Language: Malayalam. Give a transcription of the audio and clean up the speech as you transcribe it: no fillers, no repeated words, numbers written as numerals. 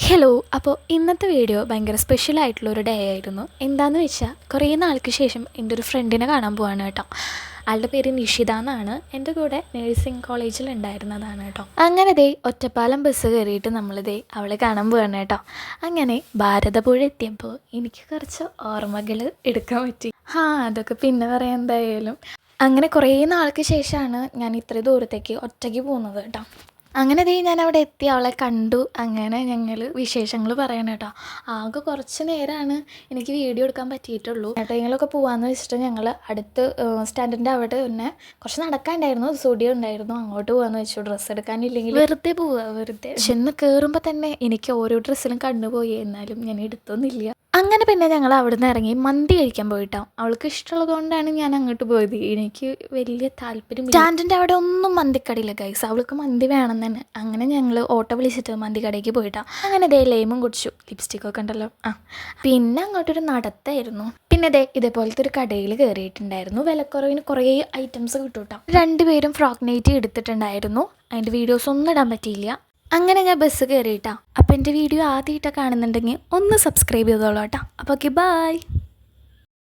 ഹലോ. അപ്പോൾ ഇന്നത്തെ വീഡിയോ ഭയങ്കര സ്പെഷ്യലായിട്ടുള്ളൊരു ഡേ ആയിരുന്നു. എന്താണെന്ന് വെച്ചാൽ കുറേ നാൾക്ക് ശേഷം എൻ്റെ ഒരു ഫ്രണ്ടിനെ കാണാൻ പോവാണ് കേട്ടോ. ആളുടെ പേര് നിഷിത എന്നാണ്. എൻ്റെ കൂടെ നേഴ്സിംഗ് കോളേജിൽ ഉണ്ടായിരുന്നതാണ് കേട്ടോ. അങ്ങനെ ഒറ്റപ്പാലം ബസ് കയറിയിട്ട് നമ്മളിതേ അവളെ കാണാൻ പോവാണ് കേട്ടോ. അങ്ങനെ ഭാരതപ്പുഴ എത്തിയപ്പോൾ എനിക്ക് കുറച്ച് ഓർമ്മകൾ എടുക്കാൻ പറ്റി. അതൊക്കെ പിന്നെ പറയാം എന്തായാലും. അങ്ങനെ കുറേ നാൾക്ക് ശേഷമാണ് ഞാൻ ഇത്ര ദൂരത്തേക്ക് ഒറ്റയ്ക്ക് പോകുന്നത് കേട്ടോ. അങ്ങനെ ഞാൻ അവിടെ എത്തി, അവളെ കണ്ടു. അങ്ങനെ ഞങ്ങൾ വിശേഷങ്ങൾ പറയണം കേട്ടോ. ആകെ കുറച്ച് നേരമാണ് എനിക്ക് വീഡിയോ എടുക്കാൻ പറ്റിയിട്ടുള്ളൂ. എവിടെയെങ്കിലുമൊക്കെ പോകാമെന്ന് വെച്ചിട്ട് ഞങ്ങൾ അടുത്ത് സ്റ്റാൻഡിൻ്റെ അവിടെ തന്നെ കുറച്ച് നടക്കാനുണ്ടായിരുന്നു, സ്റ്റുഡിയോ ഉണ്ടായിരുന്നു, അങ്ങോട്ട് പോകാമെന്ന് വെച്ചു. ഡ്രസ്സ് എടുക്കാനില്ലെങ്കിൽ വെറുതെ വെറുതെ ചെന്ന് കയറുമ്പോൾ തന്നെ എനിക്ക് ഓരോ ഡ്രസ്സിലും കണ്ടുപോയി. എന്നാലും ഞാൻ എടുത്തൊന്നുമില്ല. അങ്ങനെ പിന്നെ ഞങ്ങൾ അവിടെ നിന്ന് ഇറങ്ങി മന്തി കഴിക്കാൻ പോയിട്ടോ. അവൾക്ക് ഇഷ്ടമുള്ളത് കൊണ്ടാണ് ഞാൻ അങ്ങോട്ട് പോയത്. എനിക്ക് വലിയ താല്പര്യം. സ്റ്റാൻഡിൻ്റെ അവിടെ ഒന്നും മന്തിക്കടയില്ല ഗൈസ്, അവൾക്ക് മന്തി വേണം തന്നെ. അങ്ങനെ ഞങ്ങൾ ഓട്ടോ വിളിച്ചിട്ട് മന്തി കടയ്ക്ക് പോയിട്ടോ. അങ്ങനെ ലേമും കുടിച്ചു, ലിപ്സ്റ്റിക്കൊക്കെ ഉണ്ടല്ലോ. പിന്നെ അങ്ങോട്ടൊരു നടത്തായിരുന്നു. പിന്നെ ഇതേപോലത്തെ ഒരു കടയിൽ കയറിയിട്ടുണ്ടായിരുന്നു. വിലക്കുറവിന് കുറേ ഐറ്റംസ് കിട്ടും കേട്ടോ. രണ്ടുപേരും ഫ്രോക്ക് നൈറ്റി എടുത്തിട്ടുണ്ടായിരുന്നു. അതിൻ്റെ വീഡിയോസ് ഒന്നും ഇടാൻ പറ്റിയില്ല. അങ്ങനെ ഞാൻ ബസ് കയറിയിട്ടാ. അപ്പോൾ എൻ്റെ വീഡിയോ ആദ്യമായിട്ടാണ് കാണുന്നുണ്ടെങ്കിൽ ഒന്ന് സബ്സ്ക്രൈബ് ചെയ്തോളൂ കേട്ടോ. അപ്പോൾ ഓക്കെ, ബൈ.